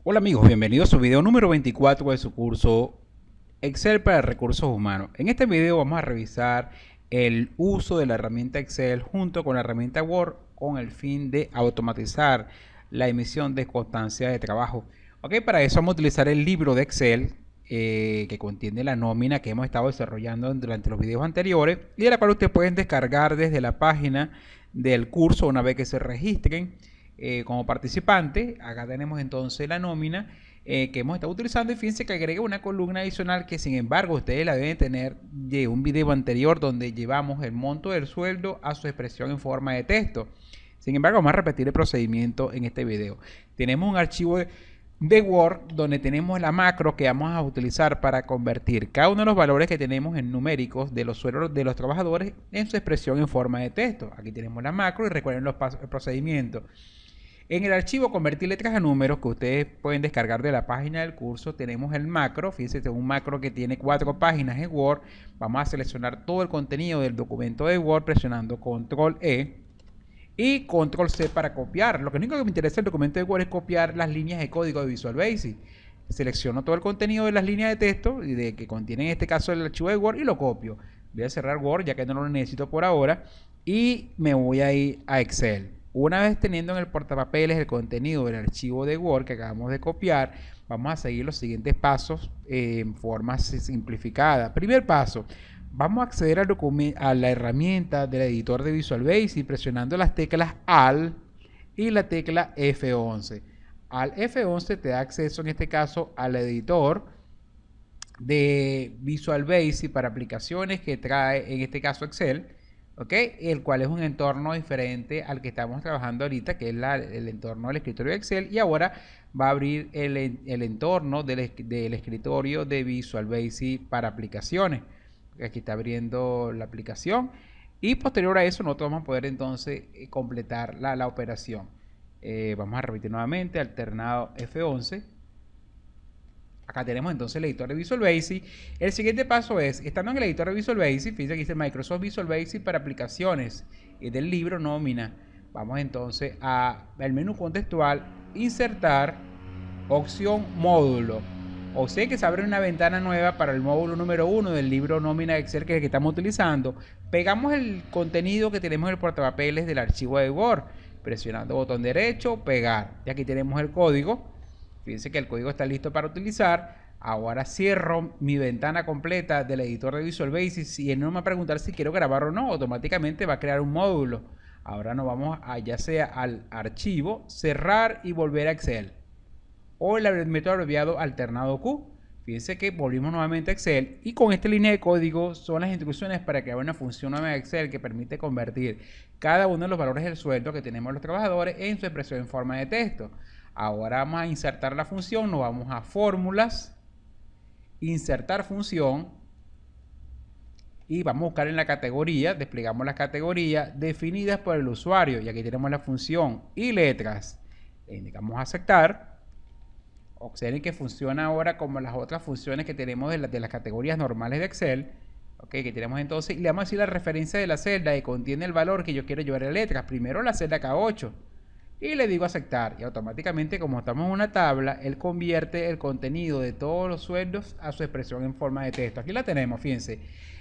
Hola amigos, bienvenidos a su video número 24 de su curso Excel para recursos humanos. En este video vamos a revisar el uso de la herramienta Excel junto con la herramienta Word con el fin de automatizar la emisión de constancia de trabajo. Ok, para eso vamos a utilizar el libro de Excel que contiene la nómina que hemos estado desarrollando durante los videos anteriores y de la cual ustedes pueden descargar desde la página del curso una vez que se registren como participante. Acá tenemos entonces la nómina que hemos estado utilizando y fíjense que agrega una columna adicional que sin embargo ustedes la deben tener de un video anterior donde llevamos el monto del sueldo a su expresión en forma de texto. Sin embargo, vamos a repetir el procedimiento en este video. Tenemos un archivo de Word donde tenemos la macro que vamos a utilizar para convertir cada uno de los valores que tenemos en numéricos de los sueldos de los trabajadores en su expresión en forma de texto. Aquí tenemos la macro y recuerden los pasos, el procedimiento. En el archivo convertir letras a números que ustedes pueden descargar de la página del curso, tenemos el macro. Fíjense, es un macro que tiene 4 páginas en Word. Vamos a seleccionar todo el contenido del documento de Word presionando Control E y Control C para copiar. Lo único que me interesa del documento de Word es copiar las líneas de código de Visual Basic. Selecciono todo el contenido de las líneas de texto que contienen en este caso el archivo de Word y lo copio. Voy a cerrar Word ya que no lo necesito por ahora y me voy a ir a Excel. Una vez teniendo en el portapapeles el contenido del archivo de Word que acabamos de copiar, vamos a seguir los siguientes pasos en forma simplificada. Primer paso, vamos a acceder a la herramienta del editor de Visual Basic presionando las teclas AL y la tecla F11. Al F11 te da acceso en este caso al editor de Visual Basic para aplicaciones que trae en este caso Excel. Okay, el cual es un entorno diferente al que estamos trabajando ahorita, que es el entorno del escritorio de Excel, y ahora va a abrir el entorno del escritorio de Visual Basic para aplicaciones. Aquí está abriendo la aplicación y posterior a eso nosotros vamos a poder entonces completar la operación. Vamos a repetir nuevamente, alternado F11. Acá tenemos entonces el editor de Visual Basic. El siguiente paso es, estando en el editor de Visual Basic, fíjense que dice Microsoft Visual Basic para aplicaciones del libro nómina. Vamos entonces al menú contextual, insertar, opción módulo. O sea que se abre una ventana nueva para el módulo número 1 del libro nómina de Excel que es el que estamos utilizando. Pegamos el contenido que tenemos en el portapapeles del archivo de Word, presionando botón derecho, pegar. Y aquí tenemos el código. Fíjense que el código está listo para utilizar. Ahora cierro mi ventana completa del editor de Visual Basic y él no me va a preguntar si quiero grabar o no. Automáticamente va a crear un módulo. Ahora nos vamos a, ya sea al archivo, cerrar y volver a Excel. O el método abreviado alternado Q. Fíjense que volvimos nuevamente a Excel y con esta línea de código son las instrucciones para crear una función nueva de Excel que permite convertir cada uno de los valores del sueldo que tenemos los trabajadores en su expresión en forma de texto. Ahora vamos a insertar la función, nos vamos a fórmulas, insertar función y vamos a buscar en la categoría, desplegamos las categorías definidas por el usuario y aquí tenemos la función y letras. Le indicamos aceptar. Observen que funciona ahora como las otras funciones que tenemos de las categorías normales de Excel. Okay, que tenemos entonces, y le vamos a decir la referencia de la celda que contiene el valor que yo quiero llevar a letras. Primero la celda K8. Y le digo aceptar y automáticamente como estamos en una tabla, él convierte el contenido de todos los sueldos a su expresión en forma de texto. Aquí la tenemos, fíjense,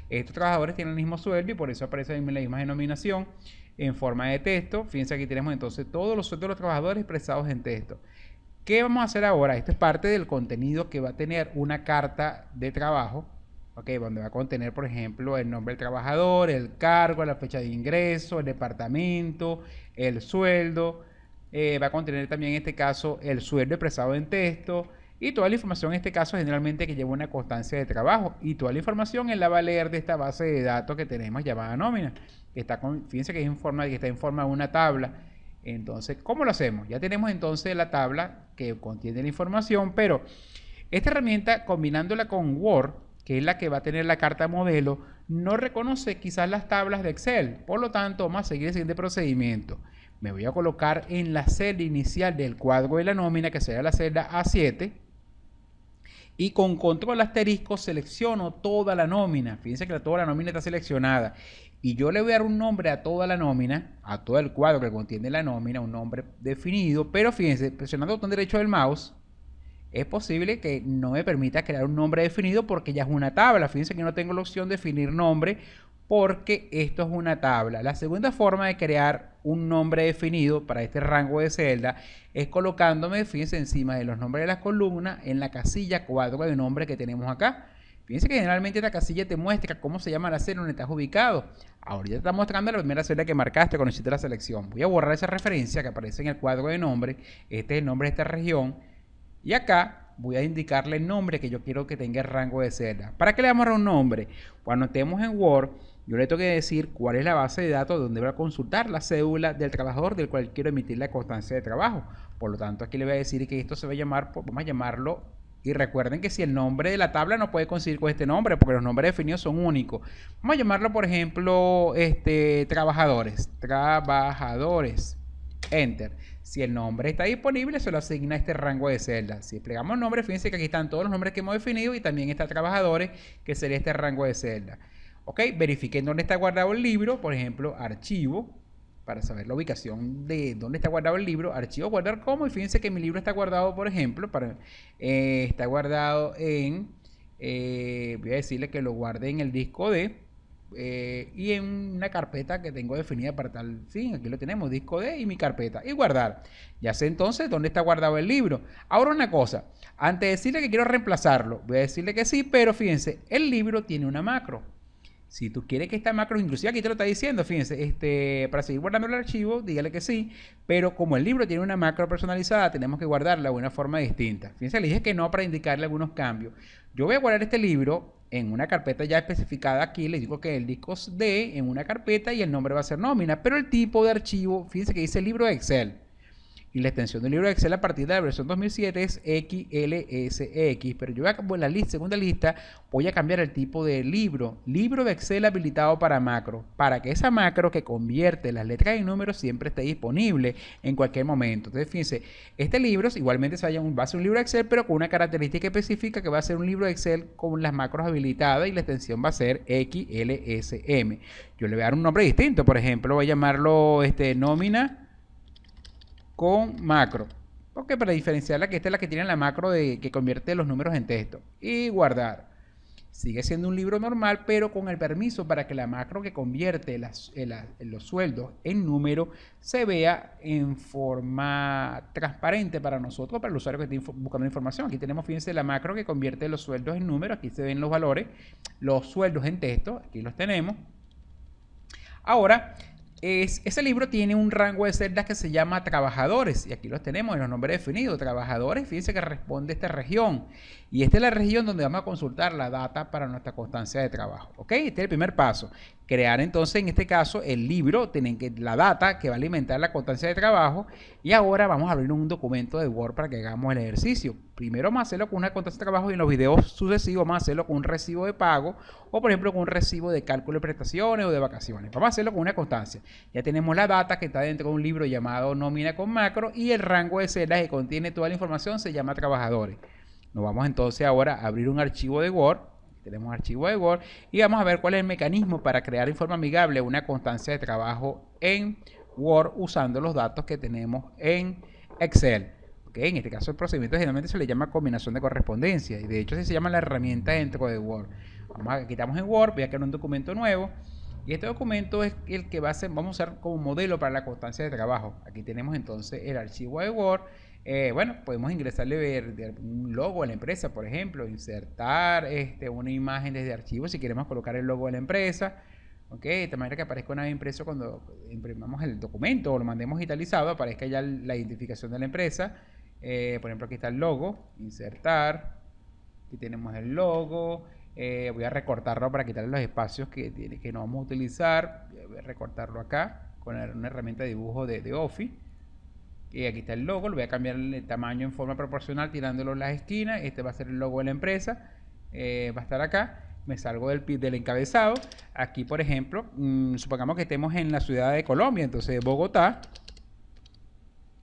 estos trabajadores tienen el mismo sueldo y por eso aparece la misma denominación en forma de texto. Fíjense, aquí tenemos entonces todos los sueldos de los trabajadores expresados en texto. ¿Qué vamos a hacer ahora? Esto es parte del contenido que va a tener una carta de trabajo, okay, donde va a contener, por ejemplo, el nombre del trabajador, el cargo, la fecha de ingreso, el departamento, el sueldo. Va a contener también en este caso el sueldo expresado en texto y toda la información en este caso generalmente que lleva una constancia de trabajo y toda la información él la va a leer de esta base de datos que tenemos llamada nómina que está fíjense que está en forma de una tabla. Entonces, ¿cómo lo hacemos? Ya tenemos entonces la tabla que contiene la información, pero esta herramienta combinándola con Word, que es la que va a tener la carta modelo, no reconoce quizás las tablas de Excel. Por lo tanto, vamos a seguir el siguiente procedimiento. Me voy a colocar en la celda inicial del cuadro de la nómina, que será la celda A7, y con control asterisco selecciono toda la nómina. Fíjense que toda la nómina está seleccionada. Y yo le voy a dar un nombre a toda la nómina, a todo el cuadro que contiene la nómina, un nombre definido, pero fíjense, presionando el botón derecho del mouse, es posible que no me permita crear un nombre definido porque ya es una tabla. Fíjense que no tengo la opción de definir nombre porque esto es una tabla. La segunda forma de crear un nombre definido para este rango de celda es colocándome, fíjense, encima de los nombres de las columnas en la casilla cuadro de nombre que tenemos acá. Fíjense que generalmente esta casilla te muestra cómo se llama la celda donde estás ubicado. Ahorita te está mostrando la primera celda que marcaste cuando hiciste la selección. Voy a borrar esa referencia que aparece en el cuadro de nombre. Este es el nombre de esta región. Y acá voy a indicarle el nombre que yo quiero que tenga el rango de celda. ¿Para qué le vamos a dar un nombre? Cuando estemos en Word, yo le tengo que decir cuál es la base de datos donde voy a consultar la cédula del trabajador del cual quiero emitir la constancia de trabajo. Por lo tanto, aquí le voy a decir que esto se va a llamar, vamos a llamarlo. Y recuerden que si el nombre de la tabla no puede coincidir con este nombre, porque los nombres definidos son únicos. Vamos a llamarlo, por ejemplo, trabajadores. Trabajadores. Enter. Si el nombre está disponible, se lo asigna este rango de celda. Si desplegamos el nombre, fíjense que aquí están todos los nombres que hemos definido y también está trabajadores, que sería este rango de celda. Ok, verifiquen dónde está guardado el libro, por ejemplo, archivo, para saber la ubicación de dónde está guardado el libro, archivo, guardar como, y fíjense que mi libro está guardado, por ejemplo, está guardado en, voy a decirle que lo guarde en el disco D, y en una carpeta que tengo definida para tal fin. Aquí lo tenemos, disco D y mi carpeta, y guardar. Ya sé entonces dónde está guardado el libro. Ahora una cosa, antes de decirle que quiero reemplazarlo, voy a decirle que sí, pero fíjense, el libro tiene una macro. Si tú quieres que esta macro, inclusive aquí te lo está diciendo, fíjense, para seguir guardando el archivo, dígale que sí, pero como el libro tiene una macro personalizada, tenemos que guardarla de una forma distinta. Fíjense, le dije que no para indicarle algunos cambios. Yo voy a guardar este libro en una carpeta ya especificada aquí, les digo que el disco D en una carpeta y el nombre va a ser nómina, pero el tipo de archivo, fíjense que dice libro de Excel. Y la extensión del libro de Excel a partir de la versión 2007 es XLSX. Pero yo en la segunda lista voy a cambiar el tipo de libro. Libro de Excel habilitado para macro. Para que esa macro que convierte las letras en números siempre esté disponible en cualquier momento. Entonces, fíjense, este libro igualmente va a ser un libro de Excel, pero con una característica específica que va a ser un libro de Excel con las macros habilitadas y la extensión va a ser XLSM. Yo le voy a dar un nombre distinto. Por ejemplo, voy a llamarlo nómina con macro, porque para diferenciarla, que esta es la que tiene la macro que convierte los números en texto, y guardar. Sigue siendo un libro normal, pero con el permiso para que la macro que convierte los sueldos en número se vea en forma transparente para nosotros, para el usuario que esté buscando información. Aquí tenemos, fíjense, la macro que convierte los sueldos en números. Aquí se ven los valores, los sueldos en texto, aquí los tenemos. Ahora, ese libro tiene un rango de celdas que se llama trabajadores, y aquí los tenemos en los nombres definidos. Trabajadores, fíjense que responde a esta región, y esta es la región donde vamos a consultar la data para nuestra constancia de trabajo. Ok, este es el primer paso. Crear entonces, en este caso, el libro, la data que va a alimentar la constancia de trabajo. Y ahora vamos a abrir un documento de Word para que hagamos el ejercicio. Primero vamos a hacerlo con una constancia de trabajo, y en los videos sucesivos vamos a hacerlo con un recibo de pago, o por ejemplo con un recibo de cálculo de prestaciones o de vacaciones. Vamos a hacerlo con una constancia. Ya tenemos la data que está dentro de un libro llamado nómina con macro, y el rango de celdas que contiene toda la información se llama trabajadores. Nos vamos entonces ahora a abrir un archivo de Word. Tenemos un archivo de Word y vamos a ver cuál es el mecanismo para crear en forma amigable una constancia de trabajo en Word usando los datos que tenemos en Excel. Okay, en este caso el procedimiento generalmente se le llama combinación de correspondencia, y de hecho así se llama la herramienta dentro de Word. Quitamos en Word, voy a crear un documento nuevo, y este documento es el que vamos a usar como modelo para la constancia de trabajo. Aquí tenemos entonces el archivo de Word. Bueno, podemos ingresarle un logo a la empresa, por ejemplo, insertar una imagen desde archivo si queremos colocar el logo de la empresa. Okay, de tal manera que aparezca una vez impreso cuando imprimamos el documento o lo mandemos digitalizado, aparezca ya la identificación de la empresa. Por ejemplo, aquí está el logo, insertar. Aquí tenemos el logo. Voy a recortarlo para quitarle los espacios que no vamos a utilizar. Voy a recortarlo acá con una herramienta de dibujo de Office. Y aquí está el logo, le voy a cambiar el tamaño en forma proporcional tirándolo en las esquinas. Este va a ser el logo de la empresa, va a estar acá. Me salgo del encabezado. Aquí, por ejemplo, supongamos que estemos en la ciudad de Colombia, entonces Bogotá,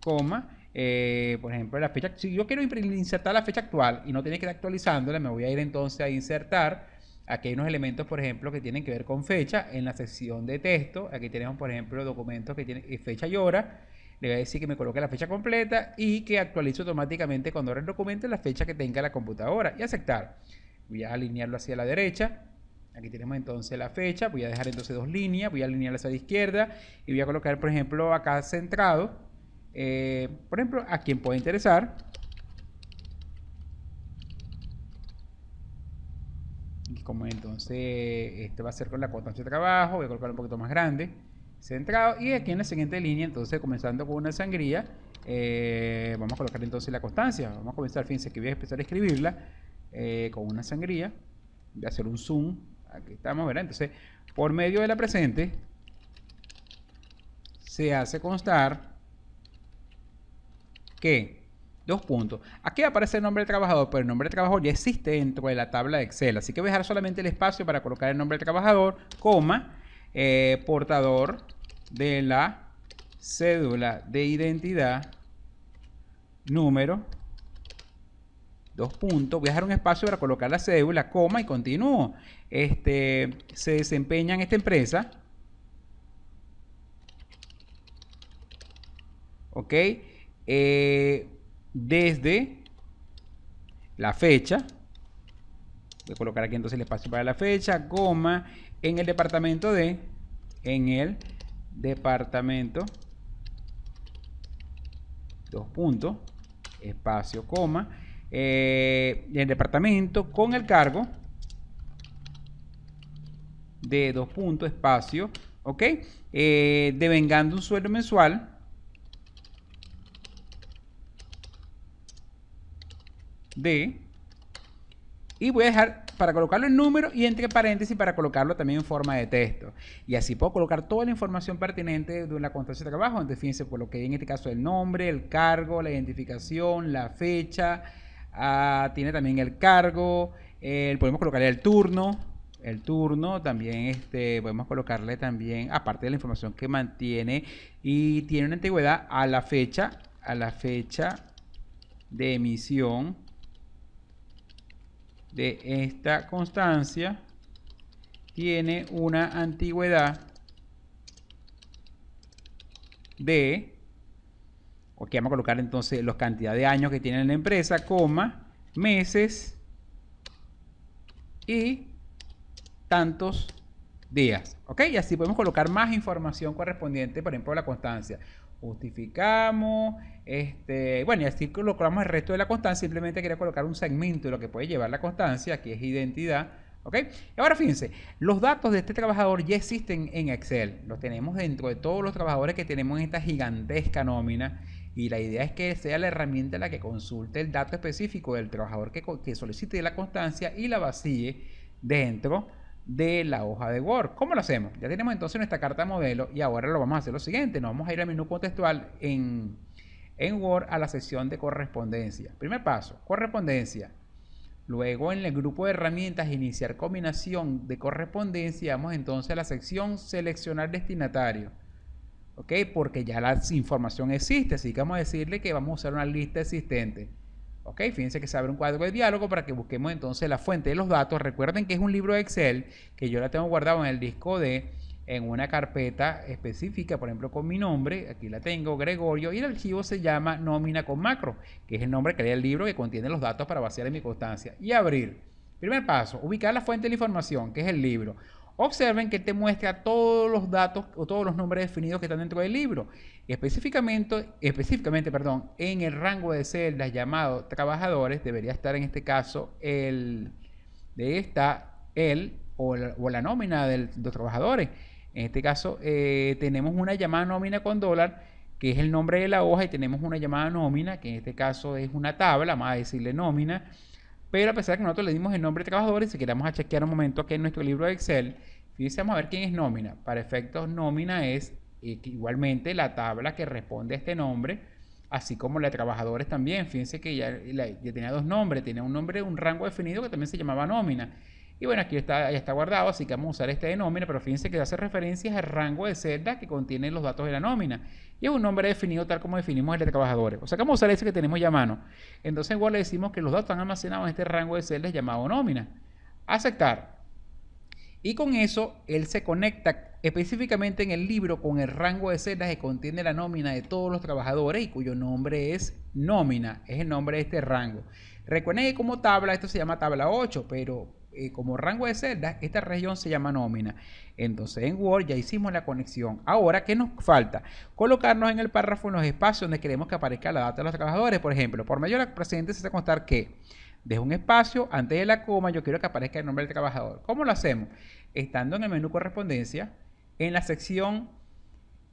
coma, por ejemplo, la fecha. Si yo quiero insertar la fecha actual y no tiene que ir actualizándola, me voy a ir entonces a insertar. Aquí hay unos elementos, por ejemplo, que tienen que ver con fecha en la sección de texto. Aquí tenemos, por ejemplo, documentos que tienen fecha y hora. Le voy a decir que me coloque la fecha completa y que actualice automáticamente cuando abra el documento la fecha que tenga la computadora y aceptar. Voy a alinearlo hacia la derecha. Aquí tenemos entonces la fecha. Voy a dejar entonces 2 líneas. Voy a alinearla hacia la izquierda y voy a colocar, por ejemplo, acá centrado. Por ejemplo, a quien puede interesar. Y como entonces este va a ser con la constancia de trabajo, voy a colocar un poquito más grande, centrado. Y aquí en la siguiente línea, entonces comenzando con una sangría, vamos a colocar entonces la constancia. Vamos a comenzar, fíjense que voy a empezar a escribirla con una sangría. Voy a hacer un zoom. Aquí estamos, ¿verdad? Entonces, por medio de la presente, se hace constar que, 2 puntos. Aquí aparece el nombre del trabajador, pero el nombre del trabajador ya existe dentro de la tabla de Excel. Así que voy a dejar solamente el espacio para colocar el nombre del trabajador, coma, portador de la cédula de identidad, número, 2 puntos. Voy a dejar un espacio para colocar la cédula, coma y continúo. Se desempeña en esta empresa. Ok. Desde la fecha. Voy a colocar aquí entonces el espacio para la fecha, coma, en el departamento de, en el departamento, 2 puntos, espacio, coma, el departamento con el cargo de 2 puntos, espacio, ok, devengando un sueldo mensual de, y voy a dejar para colocarlo en número y entre paréntesis para colocarlo también en forma de texto. Y así puedo colocar toda la información pertinente de la constancia de trabajo. Entonces, fíjense, por lo que en este caso el nombre, el cargo, la identificación, la fecha, tiene también el cargo, podemos colocarle el turno también, podemos colocarle también, aparte de la información que mantiene, y tiene una antigüedad a la fecha de emisión de esta constancia, tiene una antigüedad de, ok, vamos a colocar entonces la cantidad de años que tiene la empresa, coma, meses y tantos días, ok, y así podemos colocar más información correspondiente, por ejemplo, a la constancia. Justificamos, bueno, y así colocamos el resto de la constancia. Simplemente quería colocar un segmento de lo que puede llevar la constancia, que es identidad, ok. Y ahora fíjense, los datos de este trabajador ya existen en Excel, los tenemos dentro de todos los trabajadores que tenemos en esta gigantesca nómina, y la idea es que sea la herramienta la que consulte el dato específico del trabajador que solicite la constancia y la vacíe dentro de la hoja de Word. ¿Cómo lo hacemos? Ya tenemos entonces nuestra carta modelo y ahora lo vamos a hacer lo siguiente. Nos vamos a ir al menú contextual en Word a la sección de correspondencia. Primer paso, correspondencia. Luego en el grupo de herramientas iniciar combinación de correspondencia, vamos entonces a la sección seleccionar destinatario. ¿Ok? Porque ya la información existe, así que vamos a decirle que vamos a usar una lista existente. Ok, fíjense que se abre un cuadro de diálogo para que busquemos entonces la fuente de los datos. Recuerden que es un libro de Excel que yo la tengo guardado en el disco D en una carpeta específica, por ejemplo con mi nombre, aquí la tengo, Gregorio, y el archivo se llama nómina con macro, que es el nombre que da el libro que contiene los datos para vaciar en mi constancia. Y abrir. Primer paso, ubicar la fuente de la información, que es el libro. Observen que te muestra todos los datos o todos los nombres definidos que están dentro del libro. Específicamente, en el rango de celdas llamado trabajadores, debería estar en este caso o la nómina de los trabajadores. En este caso tenemos una llamada nómina con dólar, que es el nombre de la hoja, y tenemos una llamada nómina, que en este caso es una tabla, vamos a decirle nómina. Pero a pesar de que nosotros le dimos el nombre de trabajadores, si queremos a chequear un momento aquí en nuestro libro de Excel, fíjense, vamos a ver quién es nómina. Para efectos nómina es igualmente la tabla que responde a este nombre, así como la de trabajadores también. Fíjense que ya tenía 2 nombres, tenía un nombre, un rango definido que también se llamaba nómina. Y bueno, aquí ya está guardado, así que vamos a usar este de nómina, pero fíjense que hace referencias al rango de celda que contiene los datos de la nómina. Y es un nombre definido tal como definimos el de trabajadores. O sea que vamos a usar ese que tenemos ya a mano. Entonces igual le decimos que los datos están almacenados en este rango de celdas llamado nómina. Aceptar. Y con eso, él se conecta específicamente en el libro con el rango de celdas que contiene la nómina de todos los trabajadores y cuyo nombre es nómina, es el nombre de este rango. Recuerden que como tabla, esto se llama tabla 8, pero como rango de celdas, esta región se llama nómina. Entonces en Word ya hicimos la conexión. Ahora, ¿qué nos falta? Colocarnos en el párrafo en los espacios donde queremos que aparezca la data de los trabajadores. Por ejemplo, por medio de la precedente se hace constar que dejo un espacio, antes de la coma yo quiero que aparezca el nombre del trabajador. ¿Cómo lo hacemos? Estando en el menú correspondencia, en la sección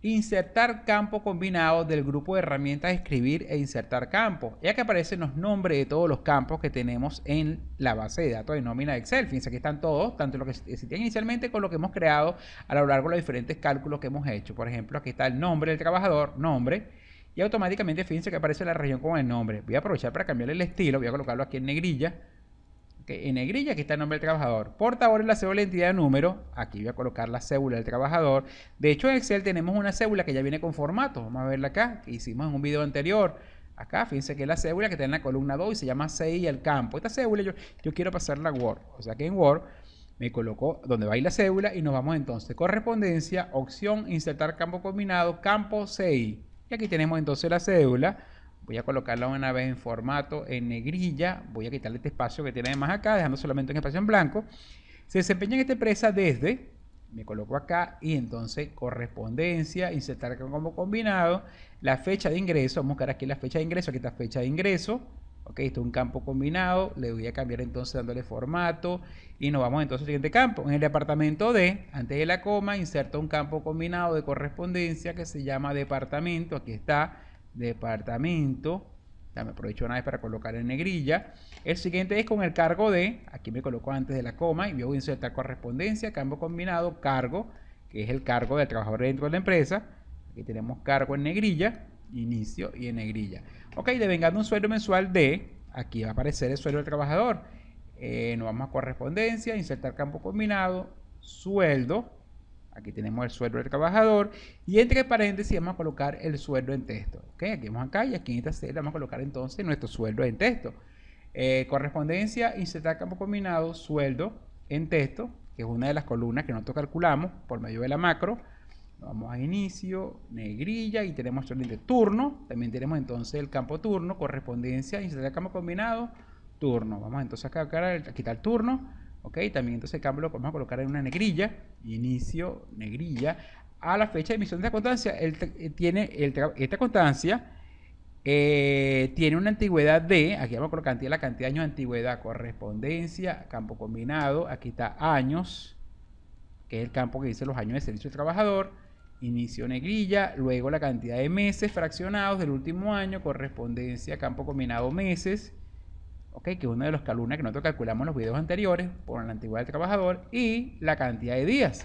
insertar campo combinado del grupo de herramientas escribir e insertar campo, ya que aparecen los nombres de todos los campos que tenemos en la base de datos de nómina de Excel. Fíjense que están todos, tanto lo que existía inicialmente con lo que hemos creado a lo largo de los diferentes cálculos que hemos hecho. Por ejemplo, aquí está el nombre del trabajador, nombre, y automáticamente fíjense que aparece la región con el nombre. Voy a aprovechar para cambiarle el estilo, voy a colocarlo aquí en negrilla. En negrilla, aquí está el nombre del trabajador. Portador es la cédula de identidad de número. Aquí voy a colocar la cédula del trabajador. De hecho, en Excel tenemos una cédula que ya viene con formato. Vamos a verla acá, que hicimos en un video anterior. Acá, fíjense que es la cédula que está en la columna 2 y se llama CI el campo. Esta cédula yo quiero pasarla a Word. O sea que en Word me coloco donde va a ir la cédula y nos vamos entonces. Correspondencia, opción, insertar campo combinado, campo CI. Y aquí tenemos entonces la cédula. Voy a colocarla una vez en formato en negrilla. Voy a quitarle este espacio que tiene más acá, dejando solamente un espacio en blanco. Se desempeña en esta empresa desde, me coloco acá y entonces correspondencia, insertar como combinado, la fecha de ingreso. Vamos a buscar aquí la fecha de ingreso, aquí está fecha de ingreso. Ok, esto es un campo combinado. Le voy a cambiar entonces dándole formato y nos vamos entonces al siguiente campo. En el departamento D, antes de la coma, inserta un campo combinado de correspondencia que se llama departamento. Aquí está. Departamento, ya me aprovecho una vez para colocar en negrilla. El siguiente es con el cargo de, aquí me coloco antes de la coma y voy a insertar correspondencia, campo combinado, cargo, que es el cargo del trabajador dentro de la empresa. Aquí tenemos cargo en negrilla, inicio y en negrilla. Ok, devengando un sueldo mensual de, aquí va a aparecer el sueldo del trabajador. Nos vamos a correspondencia, insertar campo combinado, sueldo. Aquí tenemos el sueldo del trabajador y entre paréntesis vamos a colocar el sueldo en texto. ¿Okay? Aquí vamos acá y aquí en esta celda vamos a colocar entonces nuestro sueldo en texto. Correspondencia, insertar campo combinado, sueldo en texto, que es una de las columnas que nosotros calculamos por medio de la macro. Vamos a inicio, negrilla y tenemos sueldo de turno. También tenemos entonces el campo turno, correspondencia, insertar campo combinado, turno. Vamos entonces a quitar el turno. Ok, también entonces el cambio lo vamos a colocar en una negrilla, inicio, negrilla, a la fecha de emisión de esta constancia. Esta constancia tiene una antigüedad de, aquí vamos a colocar la cantidad de años de antigüedad, correspondencia, campo combinado, aquí está años, que es el campo que dice los años de servicio del trabajador, inicio negrilla, luego la cantidad de meses fraccionados del último año, correspondencia, campo combinado meses. Okay, que es una de las columnas que nosotros calculamos en los videos anteriores por la antigüedad del trabajador y la cantidad de días.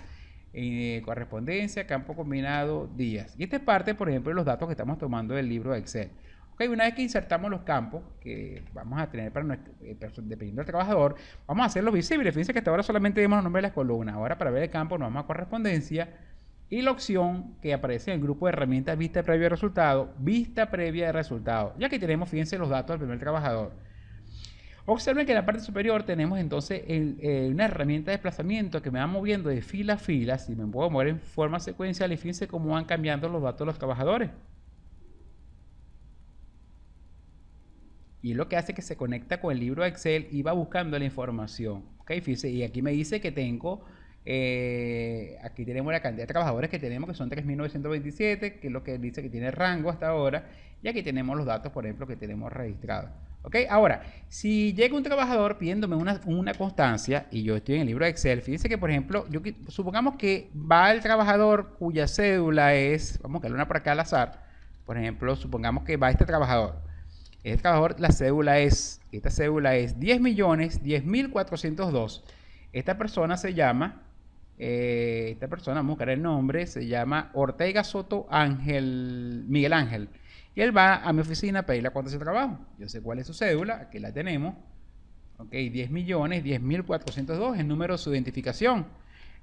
Correspondencia, campo combinado, días. Y esta es parte, por ejemplo, de los datos que estamos tomando del libro de Excel. Okay, una vez que insertamos los campos que vamos a tener para nuestro, dependiendo del trabajador, vamos a hacerlos visibles. Fíjense que hasta ahora solamente vemos los nombres de las columnas. Ahora para ver el campo nos vamos a correspondencia y la opción que aparece en el grupo de herramientas vista previa de resultado, vista previa de resultado. Ya que tenemos, fíjense, los datos del primer trabajador. Observen que en la parte superior tenemos entonces una herramienta de desplazamiento que me va moviendo de fila a fila. Si me puedo mover en forma secuencial y fíjense cómo van cambiando los datos de los trabajadores. Y lo que hace que se conecta con el libro de Excel y va buscando la información. ¿Okay? Fíjense, y aquí me dice que tengo, aquí tenemos la cantidad de trabajadores que tenemos, que son 3.927, que es lo que dice que tiene rango hasta ahora. Y aquí tenemos los datos, por ejemplo, que tenemos registrados. ¿Ok? Ahora, si llega un trabajador pidiéndome una constancia y yo estoy en el libro de Excel, fíjense que, por ejemplo, supongamos que va el trabajador cuya cédula es, vamos a darle una por acá al azar, por ejemplo, supongamos que va este trabajador. Este trabajador, esta cédula es 10.010.402. Esta persona se llama, vamos a buscar el nombre, se llama Ortega Soto Miguel Ángel. Y él va a mi oficina a pedir la cuenta de trabajo. Yo sé cuál es su cédula, aquí la tenemos. Ok, 10.010.402 es el número de su identificación.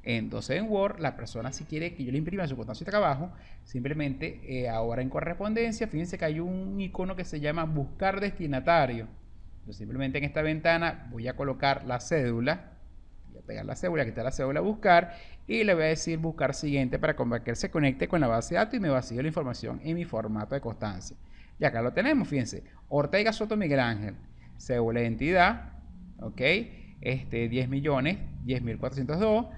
Entonces en Word, la persona si quiere que yo le imprima su constancia de trabajo, simplemente ahora en correspondencia, fíjense que hay un icono que se llama buscar destinatario. Yo simplemente en esta ventana voy a colocar la cédula. Voy a pegar la cédula, quitar la cédula, buscar, y le voy a decir buscar siguiente para que él se conecte con la base de datos y me vacíe la información en mi formato de constancia. Y acá lo tenemos, fíjense, Ortega Soto Miguel Ángel, cédula de identidad, ok, 10 millones, 10.402,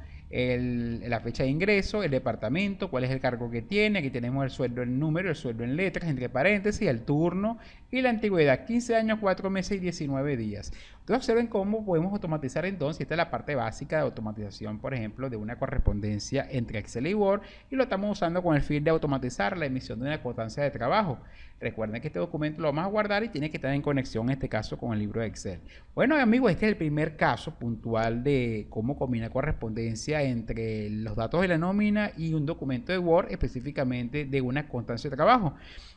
la fecha de ingreso, el departamento, cuál es el cargo que tiene, aquí tenemos el sueldo en número, el sueldo en letras, entre paréntesis, el turno y la antigüedad, 15 años, 4 meses y 19 días. Entonces observen cómo podemos automatizar entonces, esta es la parte básica de automatización, por ejemplo, de una correspondencia entre Excel y Word, y lo estamos usando con el fin de automatizar la emisión de una constancia de trabajo. Recuerden que este documento lo vamos a guardar y tiene que estar en conexión, en este caso, con el libro de Excel. Bueno, amigos, este es el primer caso puntual de cómo combina correspondencia entre los datos de la nómina y un documento de Word, específicamente de una constancia de trabajo.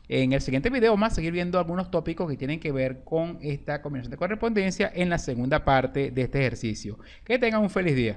En el siguiente video vamos a seguir viendo algunos tópicos que tienen que ver con esta combinación de correspondencia en la segunda parte de este ejercicio. Que tengan un feliz día.